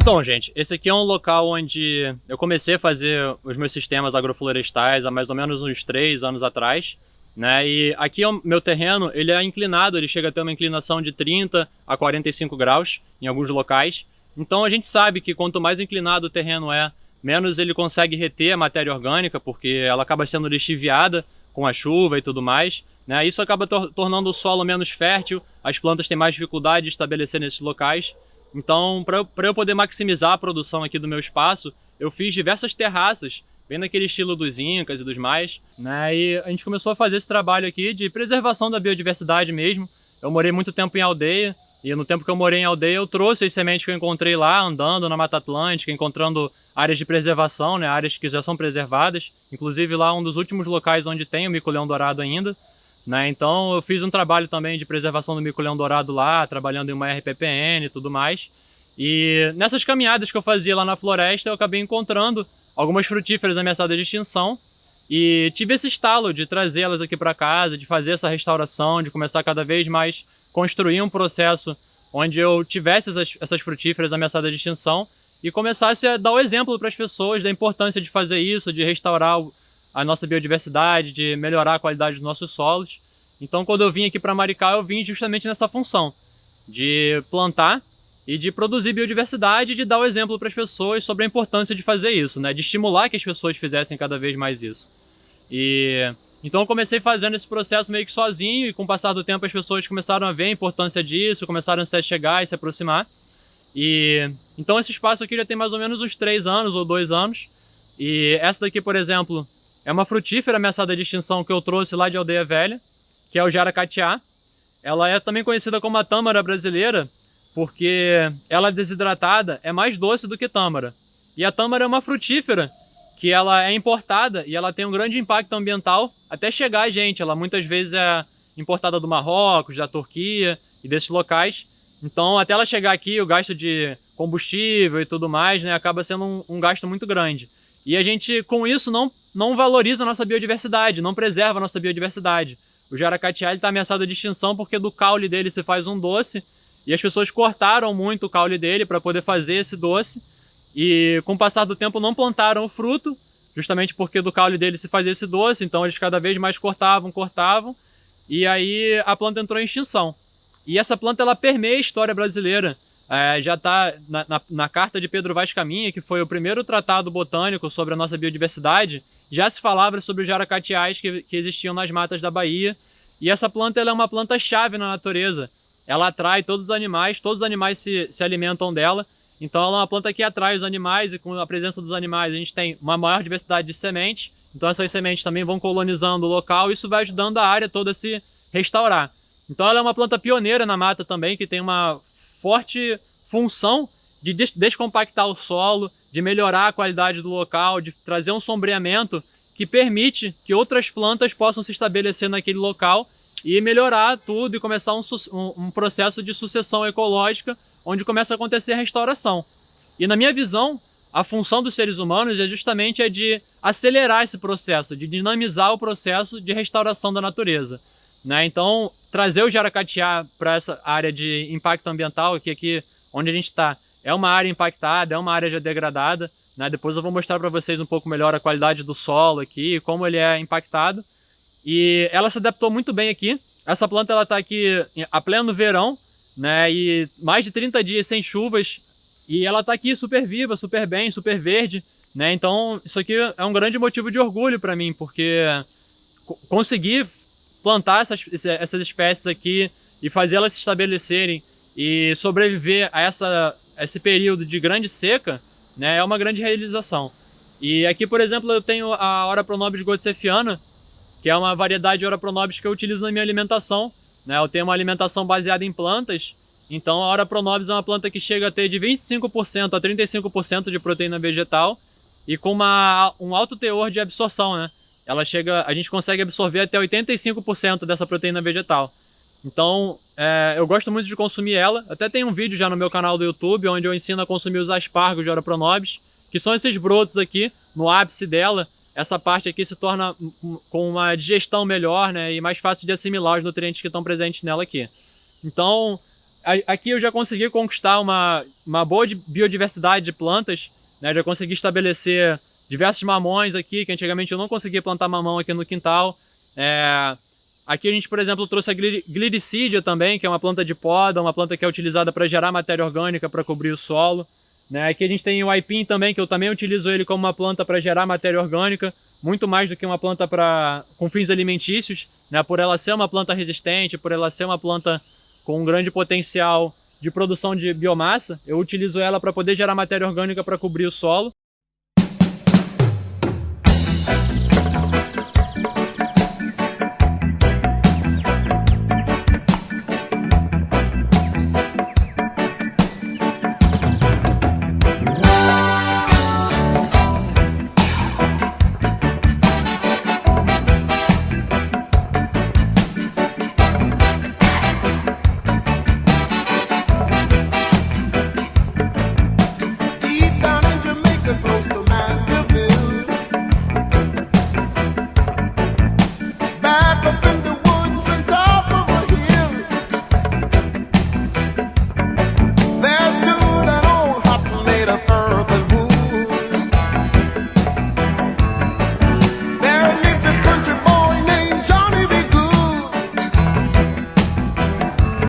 Então, gente, esse aqui é um local onde eu comecei a fazer os meus sistemas agroflorestais há mais ou menos uns 3 anos atrás, né? E aqui é o meu terreno, ele é inclinado, ele chega a ter uma inclinação de 30 a 45 graus em alguns locais. Então a gente sabe que quanto mais inclinado o terreno é, menos ele consegue reter a matéria orgânica, porque ela acaba sendo lixiviada com a chuva e tudo mais, né? Isso acaba tornando o solo menos fértil, as plantas têm mais dificuldade de estabelecer nesses locais. Então, para eu poder maximizar a produção aqui do meu espaço, eu fiz diversas terraças, bem naquele estilo dos incas e dos mais, né? E a gente começou a fazer esse trabalho aqui de preservação da biodiversidade mesmo. Eu morei muito tempo em aldeia, e no tempo que eu morei em aldeia eu trouxe as sementes que eu encontrei lá, andando na Mata Atlântica, encontrando áreas de preservação, né? Áreas que já são preservadas. Inclusive lá um dos últimos locais onde tem o mico-leão-dourado ainda. Né? Então eu fiz um trabalho também de preservação do mico-leão-dourado lá, trabalhando em uma RPPN e tudo mais. E nessas caminhadas que eu fazia lá na floresta, eu acabei encontrando algumas frutíferas ameaçadas de extinção. E tive esse estalo de trazê-las aqui para casa, de fazer essa restauração, de começar cada vez mais construir um processo onde eu tivesse essas frutíferas ameaçadas de extinção e começasse a dar o exemplo para as pessoas da importância de fazer isso, de restaurar a nossa biodiversidade, de melhorar a qualidade dos nossos solos. Então, quando eu vim aqui para Maricá, eu vim justamente nessa função de plantar e de produzir biodiversidade e de dar o exemplo para as pessoas sobre a importância de fazer isso, né? De estimular que as pessoas fizessem cada vez mais isso. Então eu comecei fazendo esse processo meio que sozinho e com o passar do tempo as pessoas começaram a ver a importância disso, começaram a se chegar e se aproximar. Então esse espaço aqui já tem mais ou menos uns 3 anos ou 2 anos. E essa daqui, por exemplo, é uma frutífera ameaçada de extinção que eu trouxe lá de Aldeia Velha, que é o jaracatiá. Ela é também conhecida como a tâmara brasileira, porque ela desidratada é mais doce do que tâmara. E a tâmara é uma frutífera que ela é importada e ela tem um grande impacto ambiental até chegar a gente. Ela muitas vezes é importada do Marrocos, da Turquia e desses locais. Então até ela chegar aqui, o gasto de combustível e tudo mais, né, acaba sendo um gasto muito grande. E a gente, com isso, não valoriza a nossa biodiversidade, não preserva a nossa biodiversidade. O jaracatiá está ameaçado de extinção porque do caule dele se faz um doce e as pessoas cortaram muito o caule dele para poder fazer esse doce e com o passar do tempo não plantaram o fruto, justamente porque do caule dele se fazia esse doce, então eles cada vez mais cortavam e aí a planta entrou em extinção. E essa planta ela permeia a história brasileira. Já está na carta de Pedro Vaz Caminha, que foi o primeiro tratado botânico sobre a nossa biodiversidade, já se falava sobre os jaracatiás que existiam nas matas da Bahia. E essa planta ela é uma planta-chave na natureza. Ela atrai todos os animais se alimentam dela. Então ela é uma planta que atrai os animais e com a presença dos animais a gente tem uma maior diversidade de sementes. Então essas sementes também vão colonizando o local e isso vai ajudando a área toda a se restaurar. Então ela é uma planta pioneira na mata também, que tem uma forte função de descompactar o solo, de melhorar a qualidade do local, de trazer um sombreamento que permite que outras plantas possam se estabelecer naquele local e melhorar tudo e começar um processo de sucessão ecológica onde começa a acontecer a restauração. E na minha visão, a função dos seres humanos é justamente a de acelerar esse processo, de dinamizar o processo de restauração da natureza. Né? Então, trazer o jaracatiá para essa área de impacto ambiental, que aqui onde a gente está é uma área impactada, é uma área já degradada. Né? Depois eu vou mostrar para vocês um pouco melhor a qualidade do solo aqui, como ele é impactado. E ela se adaptou muito bem aqui. Essa planta ela está aqui a pleno verão, né? E mais de 30 dias sem chuvas. E ela está aqui super viva, super bem, super verde. Né? Então isso aqui é um grande motivo de orgulho para mim, porque conseguir plantar essas espécies aqui e fazer elas se estabelecerem e sobreviver a esse período de grande seca, né, é uma grande realização. E aqui, por exemplo, eu tenho a Ora pronobis godsefiana, que é uma variedade de Ora pronobis que eu utilizo na minha alimentação. Né? Eu tenho uma alimentação baseada em plantas, então a Ora pronobis é uma planta que chega a ter de 25% a 35% de proteína vegetal e com um alto teor de absorção, né? A gente consegue absorver até 85% dessa proteína vegetal. Então, eu gosto muito de consumir ela. Até tem um vídeo já no meu canal do YouTube, onde eu ensino a consumir os aspargos de Ora pronobis, que são esses brotos aqui, no ápice dela. Essa parte aqui se torna com uma digestão melhor, né, e mais fácil de assimilar os nutrientes que estão presentes nela aqui. Então, Aqui eu já consegui conquistar uma boa biodiversidade de plantas, né? Já consegui estabelecer diversos mamões aqui, que antigamente eu não conseguia plantar mamão aqui no quintal. Aqui a gente, por exemplo, trouxe a Glyricidea também, que é uma planta de poda, uma planta que é utilizada para gerar matéria orgânica para cobrir o solo. Né? Aqui a gente tem o aipim também, que eu também utilizo ele como uma planta para gerar matéria orgânica, muito mais do que uma planta com fins alimentícios, né? Por ela ser uma planta resistente, por ela ser uma planta com um grande potencial de produção de biomassa, eu utilizo ela para poder gerar matéria orgânica para cobrir o solo.